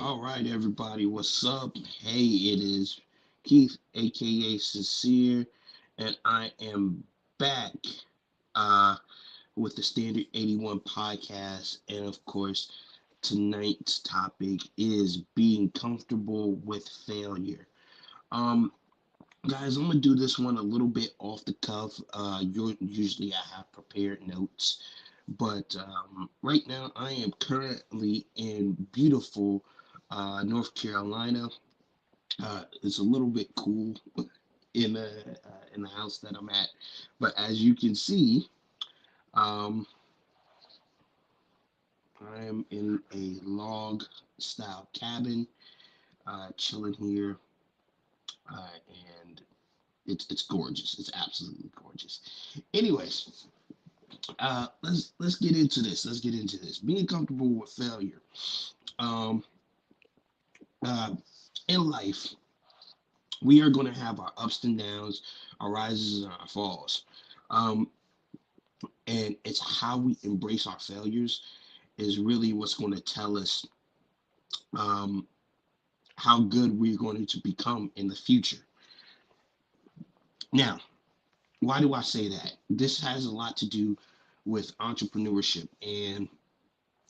All right, everybody, what's up? Hey, it is Keith, aka Sincere, and I am back uh, with the Standard 81 podcast. And of course, tonight's topic is being comfortable with failure. Um, Guys, I'm gonna do this one a little bit off the cuff. Usually I have prepared notes, but right now I am currently in beautiful North Carolina. It's a little bit cool in the house that I'm at, but as you can see, um, I am in a log style cabin, chilling here, uh, and it's gorgeous. It's absolutely gorgeous. Anyways, let's get into this. Let's get into this. Being comfortable with failure. Um, uh, in life, we are going to have our ups and downs, our rises and our falls. Um, and it's how we embrace our failures is really what's going to tell us um, how good we're going to become in the future. Now, why do I say that? This has a lot to do with entrepreneurship, and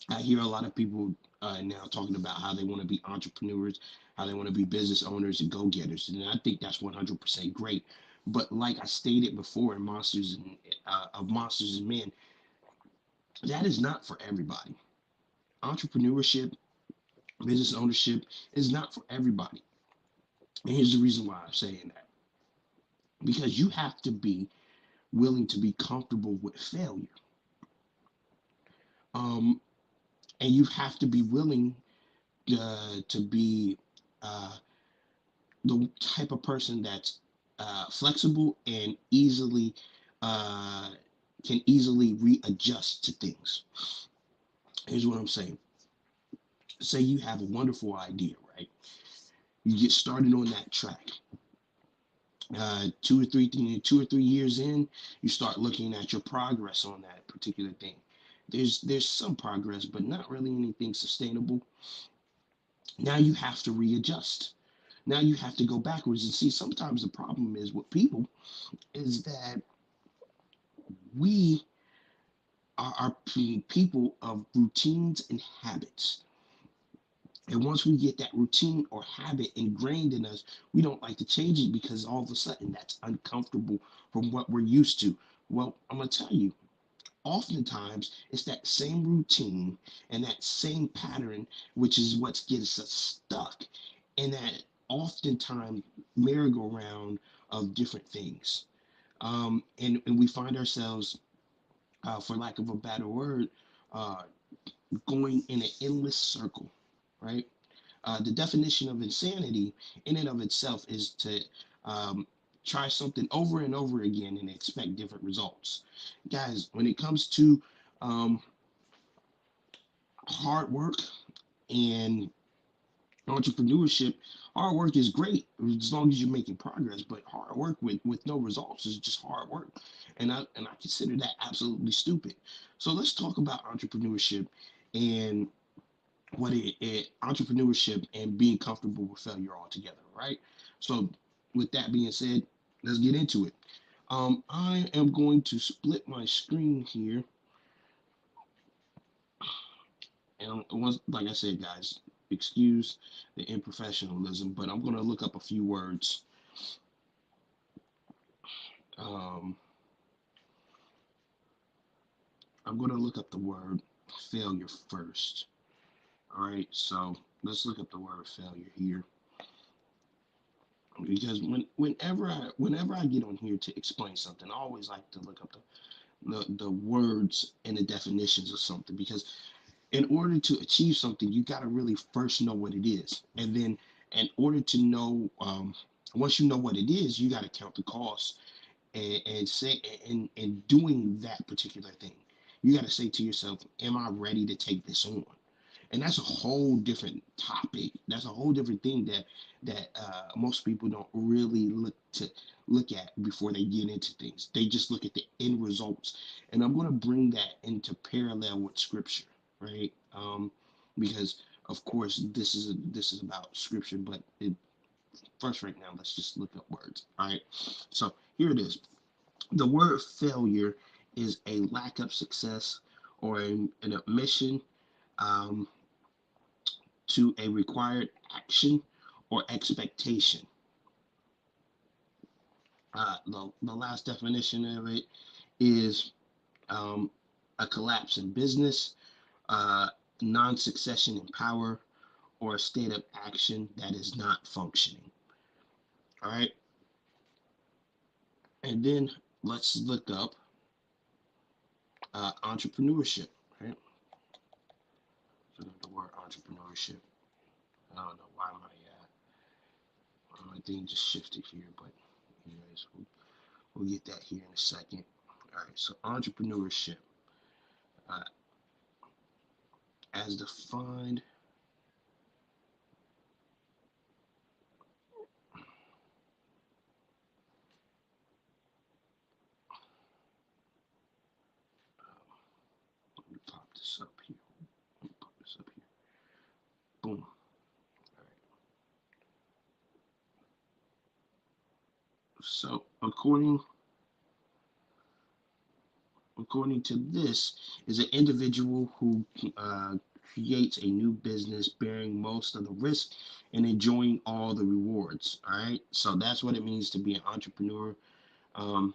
I hear a lot of people now talking about how they want to be entrepreneurs, how they want to be business owners and go-getters, and I think that's 100% great. But like I stated before in Monsters and Men, that is not for everybody. Entrepreneurship, business ownership is not for everybody. And here's the reason why I'm saying that. Because you have to be willing to be comfortable with failure. Um, and you have to be willing to be uh, the type of person that's flexible and easily uh, can easily readjust to things. Here's what I'm saying. Say you have a wonderful idea, right? You get started on that track. 2 or 3 years in, you start looking at your progress on that particular thing. There's some progress, but not really anything sustainable. Now you have to readjust. Now you have to go backwards and see. Sometimes the problem is with people is that we are people of routines and habits. And once we get that routine or habit ingrained in us, we don't like to change it because all of a sudden that's uncomfortable from what we're used to. Well, I'm going to tell you, oftentimes it's that same routine and that same pattern, which is what gets us stuck in that oftentimes merry-go-round of different things. And we find ourselves, for lack of a better word, uh, going in an endless circle, right? The definition of insanity in and of itself is to um, try something over and over again and expect different results. Guys, when it comes to um, hard work and entrepreneurship, hard work is great as long as you're making progress, but hard work with no results is just hard work. And I consider that absolutely stupid. So let's talk about entrepreneurship and entrepreneurship and being comfortable with failure altogether, right? So, with that being said, let's get into it. I am going to split my screen here, and once, like I said, guys, excuse the improfessionalism, but I'm going to look up a few words. Um, I'm going to look up the word failure first. All right, so let's look up the word failure here. Because whenever I get on here to explain something, I always like to look up the words and the definitions of something, because in order to achieve something you got to really first know what it is, and then in order to know, once you know what it is, you got to count the cost and say, and doing that particular thing, you got to say to yourself, am I ready to take this on? And that's a whole different topic. That's a whole different thing that most people don't really look at before they get into things. They just look at the end results, and I'm going to bring that into parallel with scripture, right? Because Of course, this is about scripture, but first, right now, let's just look up words. All right. So here it is. The word failure is a lack of success or an omission um, to a required action or expectation. The last definition of it is um, a collapse in business, uh, non succession in power, or a state of action that is not functioning. All right. And then let's look up entrepreneurship. Right. So the word entrepreneurship. I don't know why my thing just shifted here, but anyways, we'll get that here in a second. All right. So entrepreneurship, uh, as defined. Let me pop this up here. Let me pop this up here. Boom. All right. So according to this, is an individual who uh, creates a new business bearing most of the risk and enjoying all the rewards. All right, so that's what it means to be an entrepreneur um,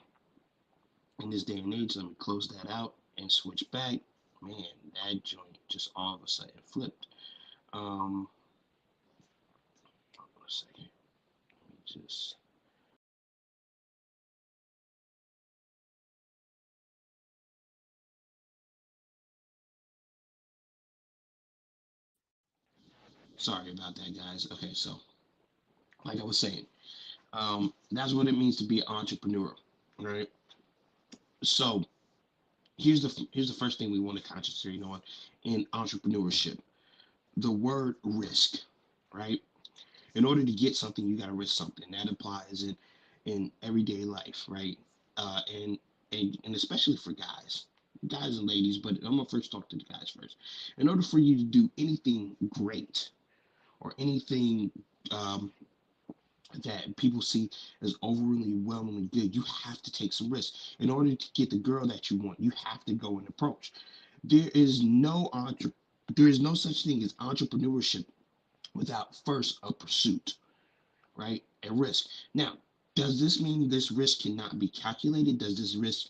in this day and age. Let me close that out and switch back. Man, that joint just all of a sudden flipped. Hold on a second. Let me just. Sorry about that, guys. Okay, so like I was saying, that's what it means to be an entrepreneur. Right. So here's the first thing we want to concentrate on in entrepreneurship: the word risk. Right. In order to get something, you got to risk something. That applies in everyday life, right? And especially for guys and ladies. But I'm gonna first talk to the guys first. In order for you to do anything great or anything um, that people see as overly whelmingly good, you have to take some risks. In order to get the girl that you want, you have to go and approach. There is no entre- there is no such thing as entrepreneurship without first a pursuit, right? A risk. Now, does this mean this risk cannot be calculated? Does this risk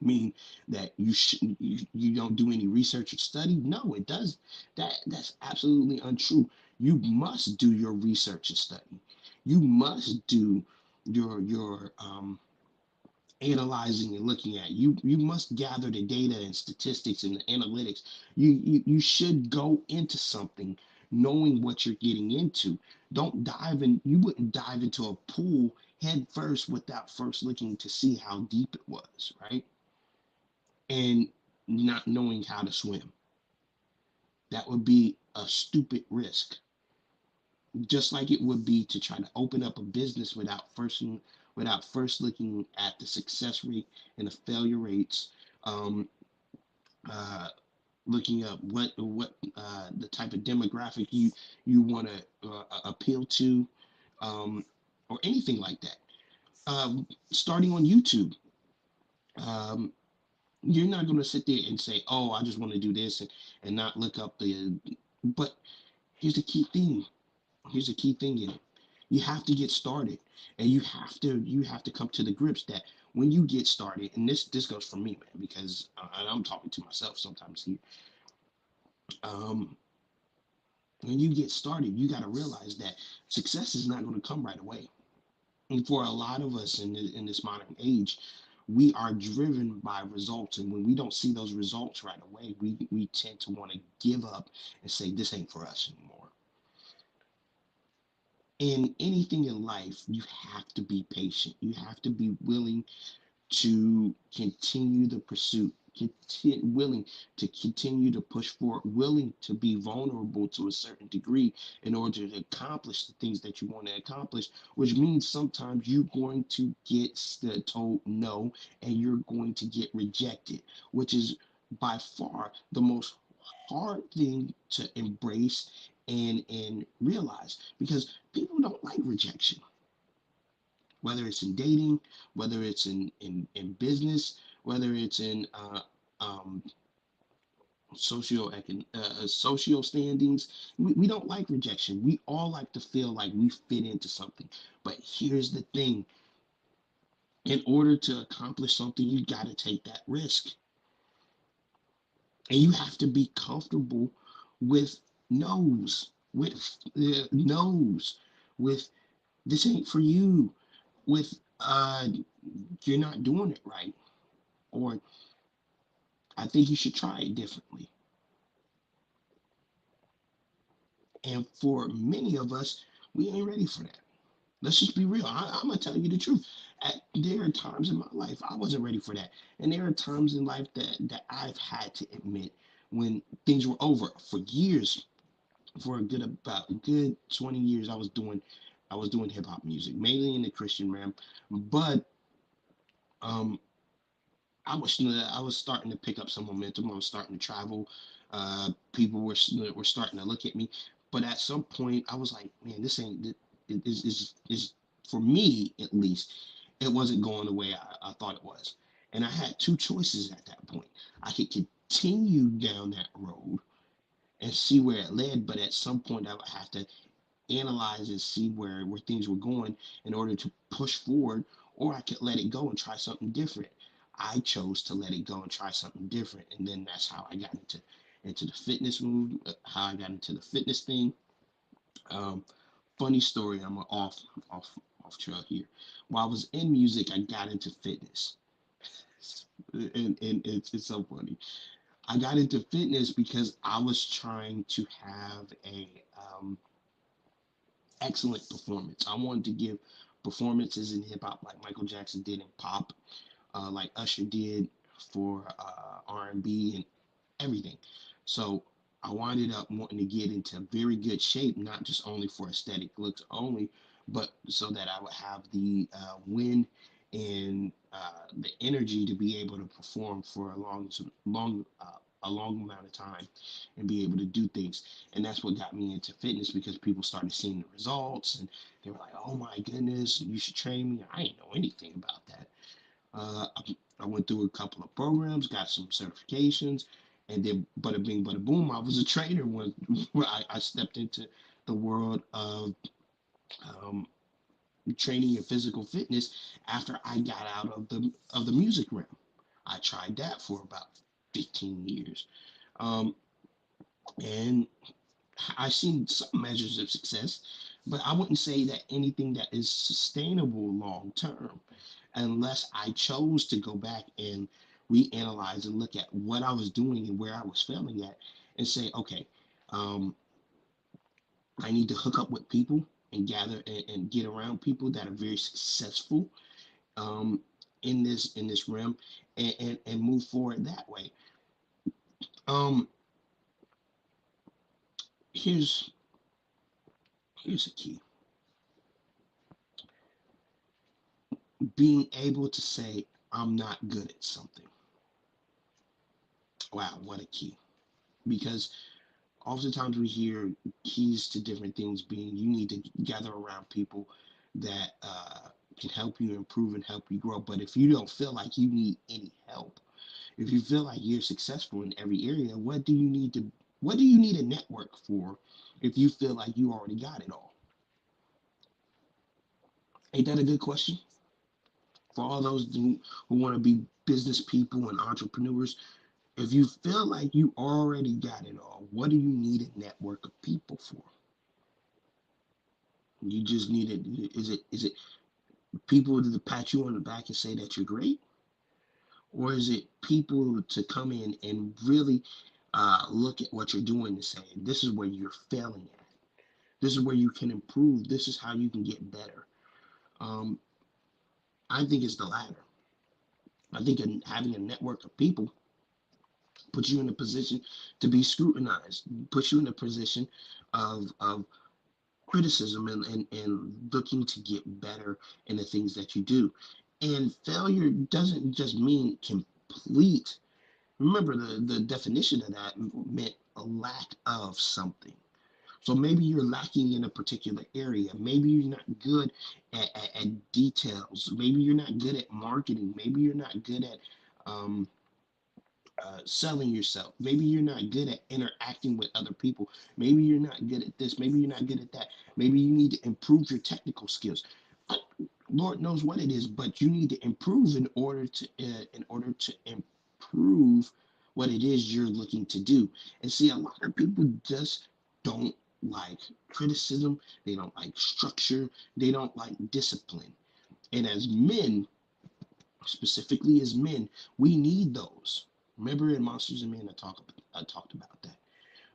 mean that you don't do any research or study? No, it does. That's absolutely untrue. You must do your research and study. You must do your analyzing and looking at. You must gather the data and statistics and the analytics. You should go into something knowing what you're getting into. Don't dive in. You wouldn't dive into a pool head first without first looking to see how deep it was, right? And not knowing how to swim. That would be a stupid risk. Just like it would be to try to open up a business without first looking at the success rate and the failure rates, um, uh, looking up what the type of demographic you want to appeal to, um, or anything like that. Starting on YouTube, um, you're not going to sit there and say, "Oh, I just want to do this," and not look up the. But here's the key thing. Here's the key thing in it. You have to get started, and you have to come to the grips that when you get started, and this goes for me, man, because I'm talking to myself sometimes here. Um, when you get started, you got to realize that success is not going to come right away. And for a lot of us in this modern age, we are driven by results, and when we don't see those results right away, we tend to want to give up and say this ain't for us anymore. In anything in life, you have to be patient. You have to be willing to continue the pursuit, willing to continue to push forward, willing to be vulnerable to a certain degree in order to accomplish the things that you want to accomplish, which means sometimes you're going to get told no and you're going to get rejected, which is by far the most hard thing to embrace and realize, because people don't like rejection, whether it's in dating, whether it's in business, whether it's in um, social standings. We don't like rejection. We all like to feel like we fit into something. But here's the thing: in order to accomplish something, you got to take that risk, and you have to be comfortable with no's, with no's, with this ain't for you, with you're not doing it right, or I think you should try it differently. And for many of us, we ain't ready for that. Let's just be real. I'm gonna tell you the truth. There are times in my life I wasn't ready for that, and there are times in life that I've had to admit when things were over. For years, for a good 20 years, I was doing hip hop music, mainly in the Christian realm, but um, I was starting to pick up some momentum. I was starting to travel. People were starting to look at me, but at some point, I was like, man, this ain't it is for me at least. It wasn't going the way I thought it was, and I had two choices at that point. I could continue down that road and see where it led, but at some point, I would have to analyze and see where things were going in order to push forward, or I could let it go and try something different. I chose to let it go and try something different, and then that's how I got into the fitness move, how I got into the fitness thing. Um, Funny story. I'm off off trail here. While I was in music, I got into fitness, and it's so funny. I got into fitness because I was trying to have a excellent performance. I wanted to give performances in hip hop like Michael Jackson did in pop, like Usher did for R&B and everything. So I wound up wanting to get into very good shape, not just only for aesthetic looks only, but so that I would have the wind and the energy to be able to perform for a long amount of time and be able to do things. And that's what got me into fitness, because people started seeing the results and they were like, "Oh my goodness, you should train me." I didn't know anything about that. I went through a couple of programs, got some certifications, and then bada bing, bada boom, I was a trainer when I stepped into the world of um, training and physical fitness after I got out of the music realm. I tried that for about 15 years. Um, and I've seen some measures of success, but I wouldn't say that anything that is sustainable long term, unless I chose to go back and reanalyze and look at what I was doing and where I was failing at, and say, okay, um, I need to hook up with people and gather and get around people that are very successful um, in this realm, and move forward that way. Um, here's here's a key: being able to say I'm not good at something. Wow, what a key! Because oftentimes we hear keys to different things being you need to gather around people that can help you improve and help you grow. But if you don't feel like you need any help, if you feel like you're successful in every area, what do you need a network for if you feel like you already got it all? Ain't that a good question? For all those who want to be business people and entrepreneurs, if you feel like you already got it all, what do you need a network of people for? You just need it. Is it people to pat you on the back and say that you're great, or is it people to come in and really look at what you're doing and say, this is where you're failing at. This is where you can improve. This is how you can get better. Um, I think it's the latter. I think having a network of people puts you in a position to be scrutinized, puts you in a position of criticism and looking to get better in the things that you do. And failure doesn't just mean complete. Remember, the definition of that meant a lack of something. So maybe you're lacking in a particular area. Maybe you're not good at details. Maybe you're not good at marketing. Maybe you're not good at um, selling yourself. Maybe you're not good at interacting with other people. Maybe you're not good at this. Maybe you're not good at that. Maybe you need to improve your technical skills. Uh, Lord knows what it is, but you need to improve in order to improve what it is you're looking to do. And see, a lot of people just don't like criticism. They don't like structure. They don't like discipline. And as men, specifically as men, we need those. Remember in Monsters and Men, I talked about that.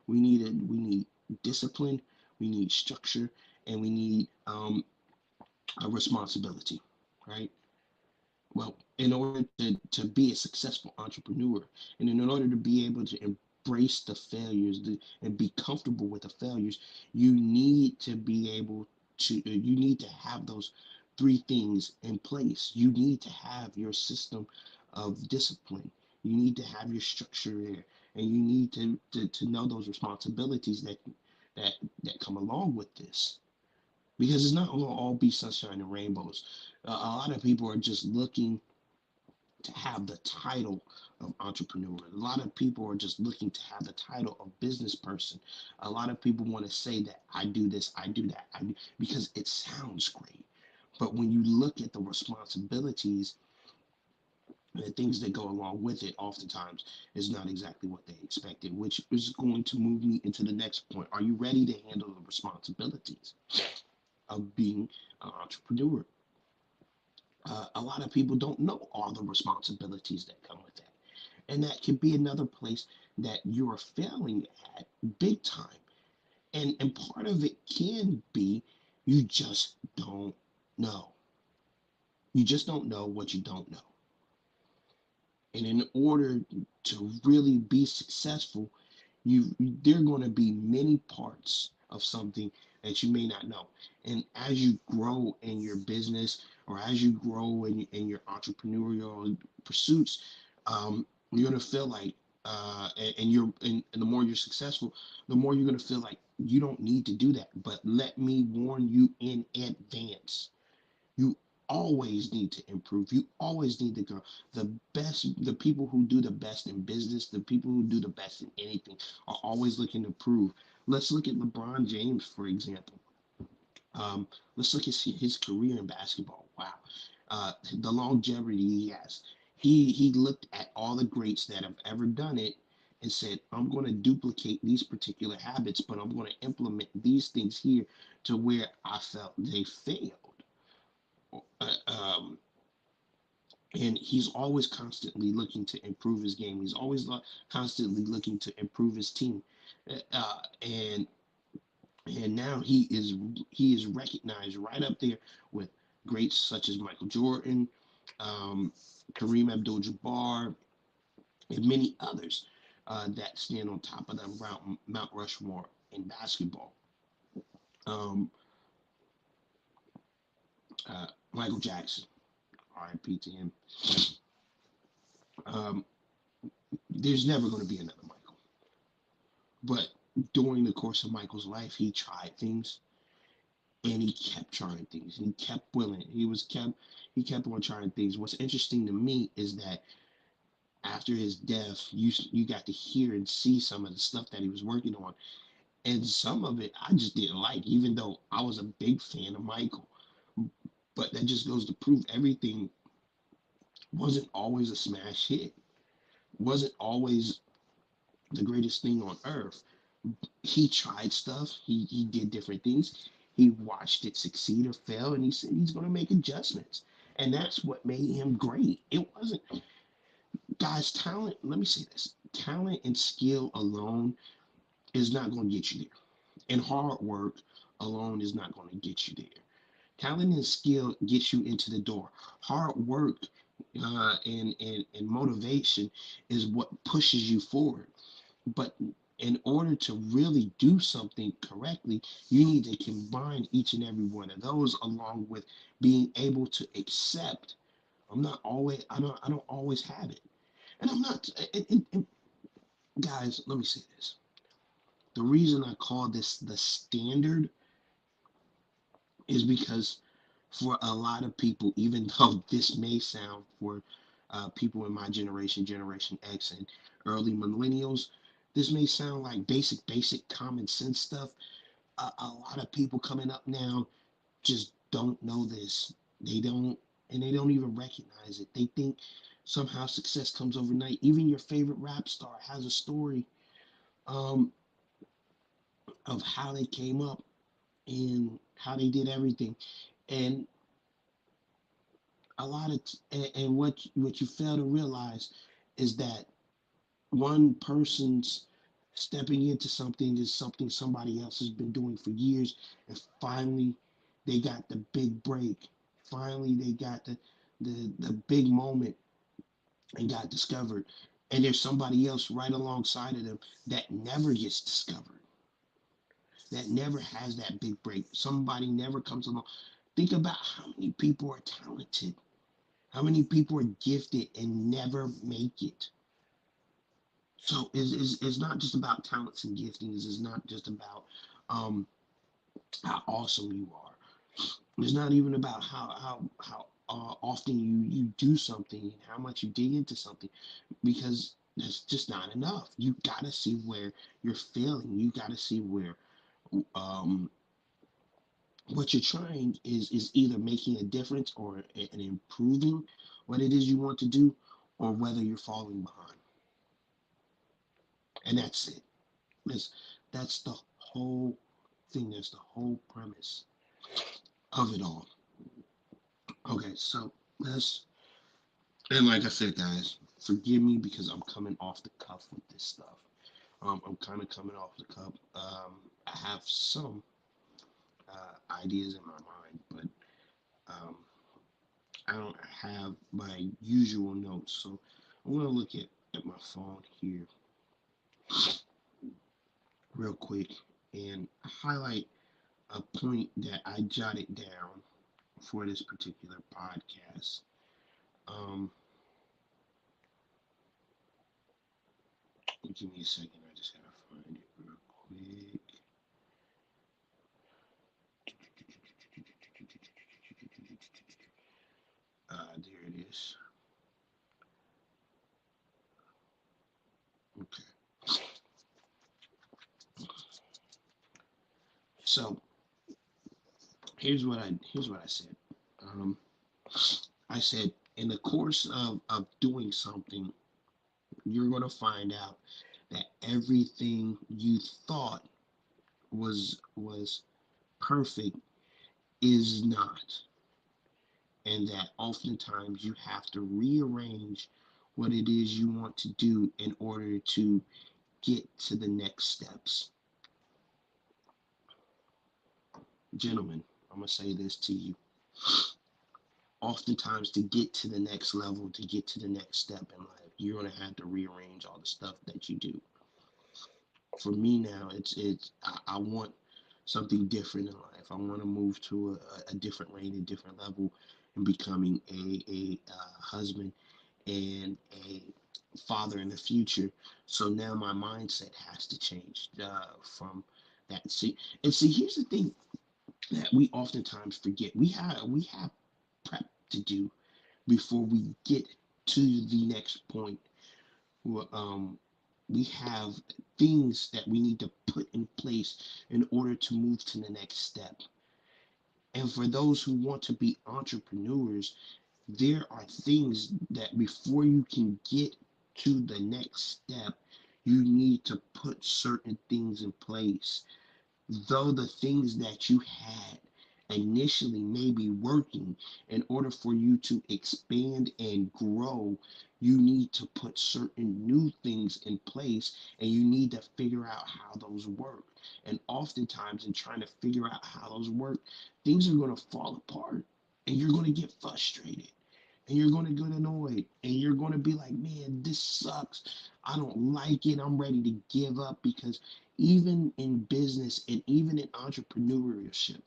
We need discipline, we need structure, and we need a responsibility, right? Well, in order to be a successful entrepreneur, and in order to be able to embrace the failures and be comfortable with the failures, you need to be able you need to have those three things in place. You need to have your system of discipline. You need to have your structure there, and you need to know those responsibilities that come along with this, because it's not going to all be sunshine and rainbows. A lot of people are just looking to have the title of entrepreneur. A lot of people are just looking to have the title of business person. A lot of people want to say that I do this, I do that, because it sounds great. But when you look at the responsibilities and the things that go along with it, oftentimes is not exactly what they expected, which is going to move me into the next point. Are you ready to handle the responsibilities of being an entrepreneur? A lot of people don't know all the responsibilities that come with that. And that can be another place that you're failing at big time. And part of it can be you just don't know. You just don't know what you don't know. And in order to really be successful, there are going to be many parts of something that you may not know. And as you grow in your business, or as you grow in your entrepreneurial pursuits, you're going to feel like and the more you're successful, the more you're going to feel like you don't need to do that. But let me warn you in advance, you always need to improve. You always need to grow. The people who do the best in business, the people who do the best in anything, are always looking to improve. Let's look at LeBron James, for example. Let's look at his career in basketball. Wow. The longevity he has. He looked at all the greats that have ever done it and said, I'm going to duplicate these particular habits, but I'm going to implement these things here to where I felt they failed. Um, and he's always constantly looking to improve his game. He's always constantly looking to improve his team, and now he is recognized right up there with greats such as Michael Jordan, um, Kareem Abdul-Jabbar, and many others that stand on top of the Mount Rushmore in basketball. Um, Michael Jackson, R.I.P. to him. Um, there's never going to be another Michael. But during the course of Michael's life, he tried things, and he kept trying things. And he kept willing. He kept on trying things. What's interesting to me is that after his death, you got to hear and see some of the stuff that he was working on, and some of it I just didn't like, even though I was a big fan of Michael. But that just goes to prove everything wasn't always a smash hit. Wasn't always the greatest thing on earth. He tried stuff. He did different things. He watched it succeed or fail, and he said he's going to make adjustments. And that's what made him great. It wasn't, guys, talent. Let me say this: talent and skill alone is not going to get you there, and hard work alone is not going to get you there. Talent and skill gets you into the door. Hard work and motivation is what pushes you forward. But in order to really do something correctly, you need to combine each and every one of those, along with being able to accept. I don't always have it. And I'm not, and guys, let me say this. The reason I call this the standard is because for a lot of people, even though this may sound for people in my generation, Generation X and early millennials, this may sound like basic common sense stuff. A lot of people coming up now just don't know this. They don't, and they don't even recognize it. They think somehow success comes overnight. Even your favorite rap star has a story um, of how they came up and how they did everything. And a lot of and what you fail to realize is that one person's stepping into something is something somebody else has been doing for years, and finally they got the big break. Finally they got the big moment and got discovered, and there's somebody else right alongside of them that never gets discovered, that never has that big break. Somebody never comes along. Think about how many people are talented, how many people are gifted and never make it. So it's not just about talents and giftings. It's not just about um, how awesome you are. It's not even about how often you do something and how much you dig into something, because that's just not enough. You gotta see where you're failing. You gotta see where um, what you're trying is either making a difference or an improving what it is you want to do, or whether you're falling behind. And that's it. That's that's the whole thing. That's the whole premise of it all. Okay, so let's, and like I said, guys, forgive me because I'm coming off the cuff with this stuff. I'm kind of coming off the cuff. I have some ideas in my mind, but um, I don't have my usual notes. So I'm gonna look at my phone here real quick and highlight a point that I jotted down for this particular podcast. Um, Give me a second. I just gotta find it real quick. There it is. Okay. So here's what I said. Um, I said in the course of doing something, you're gonna find out that everything you thought was perfect is not, and that oftentimes you have to rearrange what it is you want to do in order to get to the next steps. Gentlemen, I'm going to say this to you. Oftentimes, to get to the next level, to get to the next step in life, you're going to have to rearrange all the stuff that you do. For me now, I want something different in life. I want to move to a different lane, a different level, and becoming a husband and a father in the future. So now my mindset has to change from that. See, here's the thing that we oftentimes forget. We have prep to do before we get to the next point. Well, we have things that we need to put in place in order to move to the next step. And for those who want to be entrepreneurs, there are things that before you can get to the next step, you need to put certain things in place. Though the things that you had initially may be working, in order for you to expand and grow, you need to put certain new things in place, and you need to figure out how those work. And oftentimes, in trying to figure out how those work, things are going to fall apart, and you're going to get frustrated, and you're going to get annoyed, and you're going to be like, man, this sucks. I don't like it. I'm ready to give up, because even in business and even in entrepreneurship,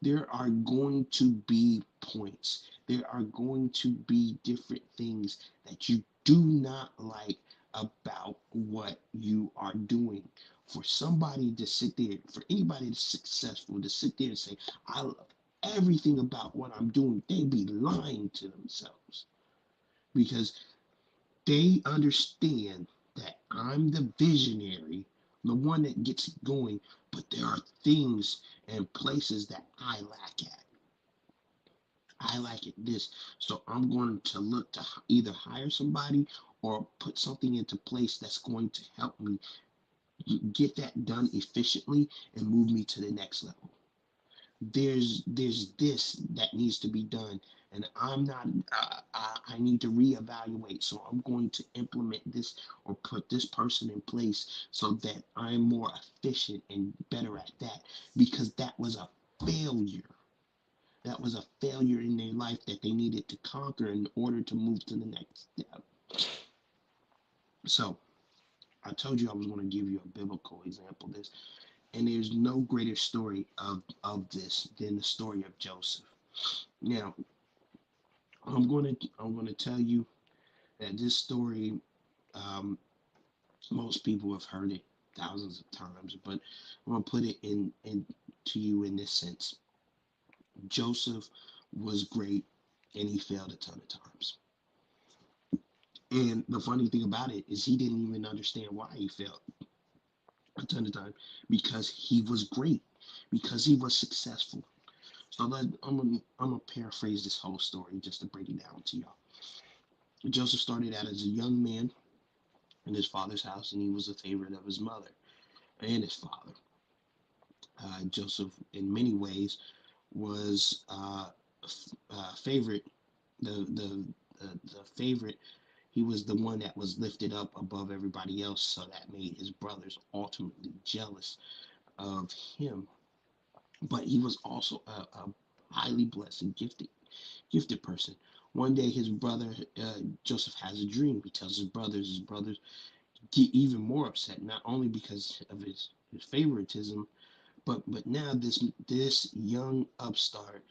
there are going to be points. There are going to be different things that you do not like about what you are doing. For somebody to sit there, for anybody that's successful to sit there and say, I love everything about what I'm doing, they be lying to themselves because they understand that I'm the visionary, the one that gets it going, but there are things and places that I lack at. I lack at this. So I'm going to look to either hire somebody or put something into place that's going to help me get that done efficiently and move me to the next level. There's this that needs to be done, and I'm not I need to reevaluate, so I'm going to implement this or put this person in place so that I'm more efficient and better at that, because that was a failure. That was a failure in their life that they needed to conquer in order to move to the next step. So I told you I was going to give you a biblical example of this, and there's no greater story of this than the story of Joseph. Now, I'm gonna tell you that this story, um, most people have heard it thousands of times, but I'm gonna put it in to you in this sense. Joseph was great, and he failed a ton of times. And the funny thing about it is he didn't even understand why he failed a ton of times, because he was great, because he was successful. So I'm gonna paraphrase this whole story just to break it down to y'all. Joseph started out as a young man in his father's house, and he was a favorite of his mother and his father. Joseph, in many ways, was favorite, the favorite. He was the one that was lifted up above everybody else, so that made his brothers ultimately jealous of him. But he was also a highly blessed and gifted person. One day, his brother Joseph has a dream. He tells his brothers get even more upset, not only because of his favoritism, but now this young upstart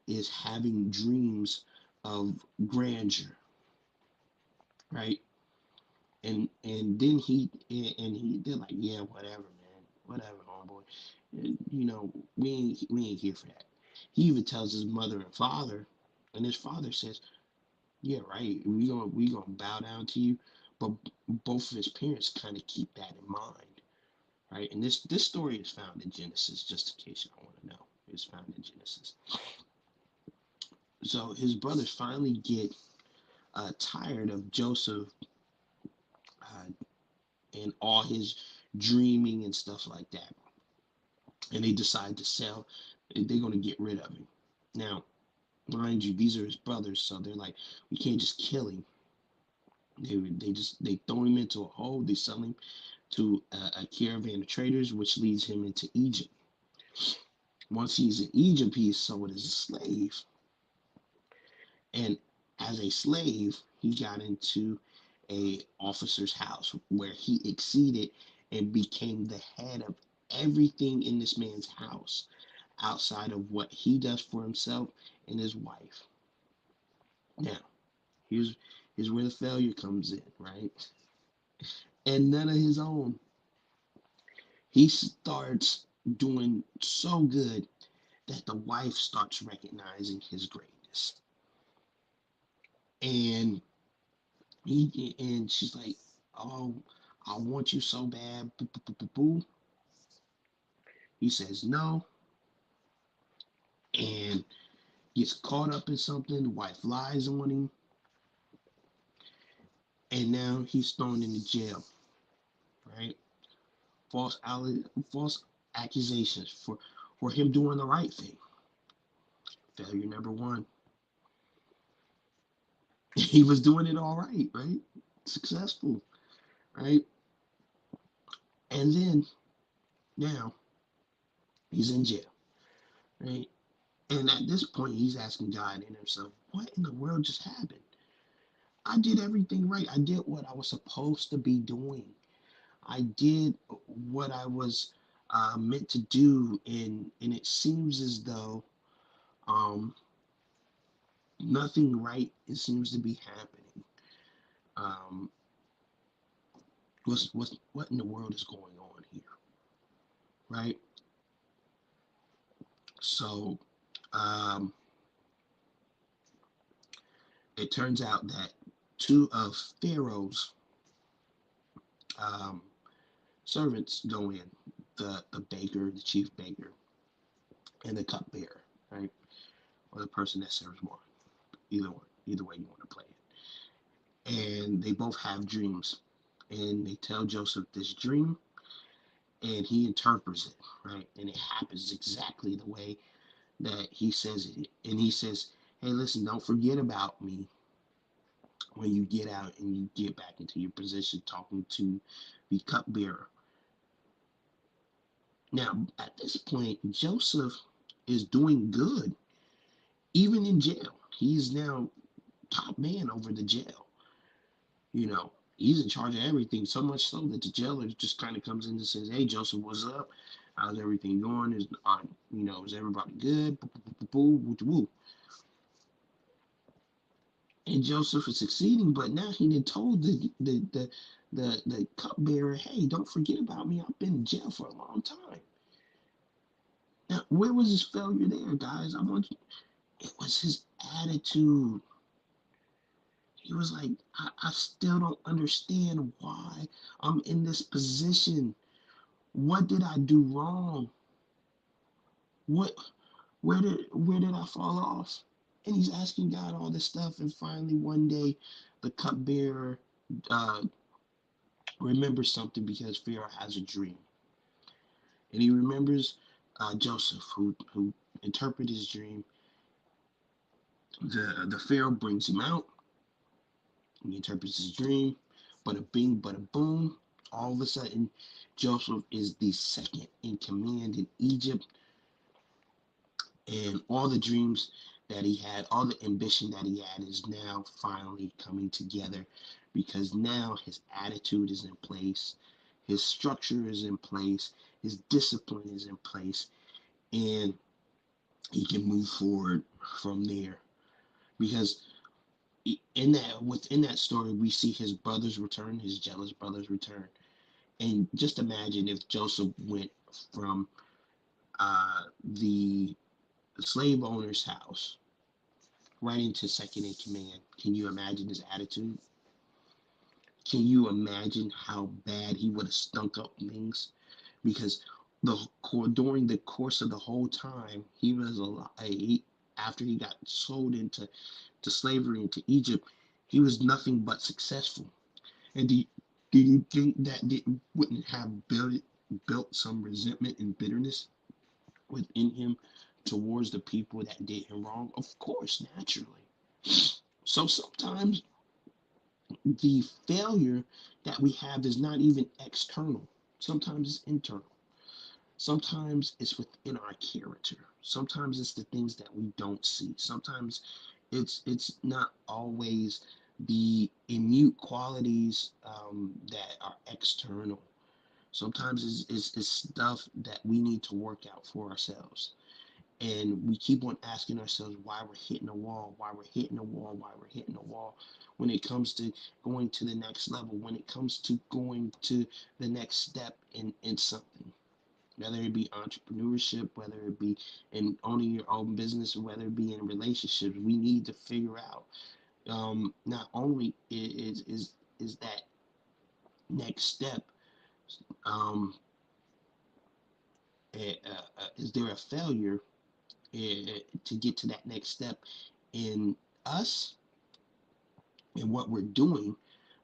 is having dreams of grandeur, right? And then they're like, yeah, whatever, man, whatever, homeboy. We ain't here for that. He even tells his mother and father, and his father says, yeah, right, we gonna bow down to you. But both of his parents kind of keep that in mind, right? And this story is found in Genesis, just in case y'all want to know. It's found in Genesis. So his brothers finally get tired of Joseph uh, and all his dreaming and stuff like that, and they decide to sell. They're going to get rid of him. Now, mind you, these are his brothers, so they're like, we can't just kill him. They throw him into a hole. They sell him to a caravan of traders, which leads him into Egypt. Once he's in Egypt, he is sold as a slave. And as a slave, he got into a officer's house where he exceeded and became the head of everything in this man's house outside of what he does for himself and his wife. Now, here's here's where the failure comes in, right? And none of his own. He starts doing so good that the wife starts recognizing his greatness. And she's like, "Oh, I want you so bad." Boo, boo, boo, boo, boo. He says no, and gets caught up in something. The wife lies on him, and now he's thrown into jail. Right? False accusations for him doing the right thing. Failure number one. He was doing it all right, right? Successful, right? And then now he's in jail, right? And at this point, he's asking God and himself, what in the world just happened? I did everything right. I did what I was supposed to be doing. I did what I was meant to do, and it seems as though um, nothing right it seems to be happening. Um, what in the world is going on here? right? So um, it turns out that two of Pharaoh's um, servants go in, the baker, the chief baker, and the cupbearer, right? Or the person that serves more. Either way you want to play it. And they both have dreams. And they tell Joseph this dream, and he interprets it, right? And it happens exactly the way that he says it. And he says, hey, listen, don't forget about me when you get out and you get back into your position talking to the cupbearer. Now, at this point, Joseph is doing good, even in jail. He's now top man over the jail. You know, he's in charge of everything, so much so that the jailer just kind of comes in and says, hey, Joseph, what's up? How's everything going? Is everybody good? And Joseph is succeeding, but now he done told the cupbearer, hey, don't forget about me. I've been in jail for a long time. Now, where was his failure there, guys? It was his attitude. He was like, I still don't understand why I'm in this position. What did I do wrong? What where did I fall off? And he's asking God all this stuff, and finally one day the cupbearer uh, remembers something because Pharaoh has a dream, and he remembers Joseph, who interpreted his dream. The Pharaoh brings him out. He interprets his dream. Bada bing, bada boom. All of a sudden, Joseph is the second in command in Egypt, and all the dreams that he had, all the ambition that he had, is now finally coming together because now his attitude is in place, his structure is in place, his discipline is in place, and he can move forward from there. Because within that story, we see his brothers return, his jealous brothers return, and just imagine if Joseph went from the slave owner's house right into second in command. Can you imagine his attitude? Can you imagine how bad he would have stunk up things? Because during the course of the whole time, he was after he got sold into slavery into Egypt, he was nothing but successful. And do you think that wouldn't have built some resentment and bitterness within him towards the people that did him wrong? Of course, naturally. So sometimes the failure that we have is not even external. Sometimes it's internal. Sometimes it's within our character. Sometimes it's the things that we don't see. Sometimes it's not always the immune qualities that are external. Sometimes it's stuff that we need to work out for ourselves. And we keep on asking ourselves why we're hitting a wall, why we're hitting a wall, why we're hitting a wall when it comes to going to the next level, when it comes to going to the next step in something, whether it be entrepreneurship, whether it be in owning your own business, or whether it be in relationships. We need to figure out not only is that next step, um, is there a failure to get to that next step in us and what we're doing,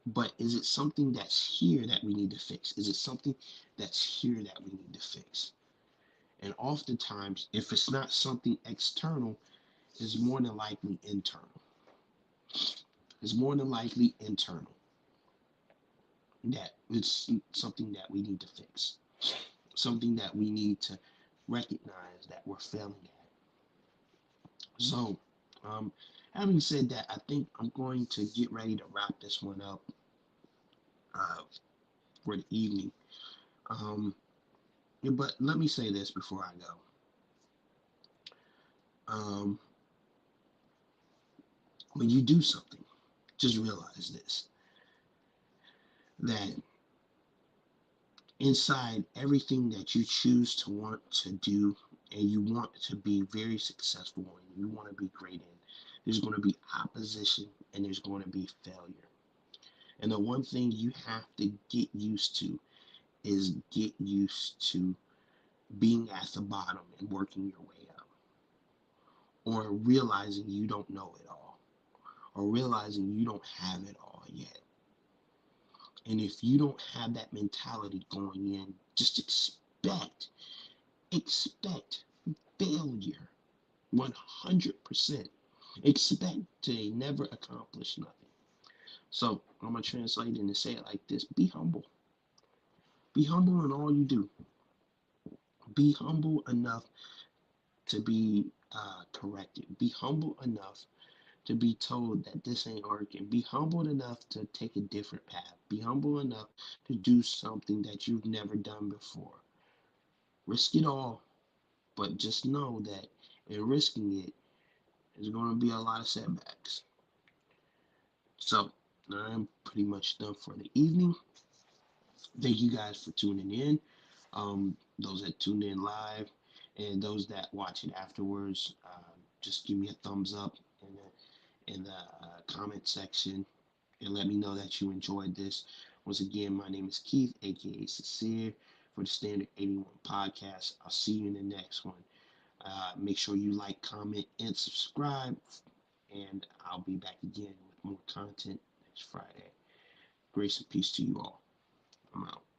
but is it something that's here that we need to fix? Is it something that's here that we need to fix? And oftentimes, if it's not something external, it's more than likely internal. It's more than likely internal that it's something that we need to fix, something that we need to recognize that we're failing at. So, um, having said that, I think I'm going to get ready to wrap this one up uh, for the evening. Um, yeah, but let me say this before I go. Um, when you do something, just realize this, that inside everything that you choose to want to do and you want to be very successful in, you want to be great in, there's going to be opposition and there's going to be failure. And the one thing you have to get used to is get used to being at the bottom and working your way up, or realizing you don't know it all, or realizing you don't have it all yet. And if you don't have that mentality going in, just expect failure 100%. Expect to never accomplish nothing. So I'm going to translate it and say it like this: be humble. Be humble in all you do. Be humble enough to be corrected. Be humble enough to be told that this ain't working. Be humble enough to take a different path. Be humble enough to do something that you've never done before. Risk it all, but just know that in risking it, there's going to be a lot of setbacks. So I'm pretty much done for the evening. Thank you guys for tuning in. Those that tuned in live and those that watch it afterwards, just give me a thumbs up in the comment section and let me know that you enjoyed this. Once again, my name is Keith, aka Sincere, for the Standard 81 podcast. I'll see you in the next one. Make sure you like, comment, and subscribe, and I'll be back again with more content next Friday. Grace and peace to you all. I'm out.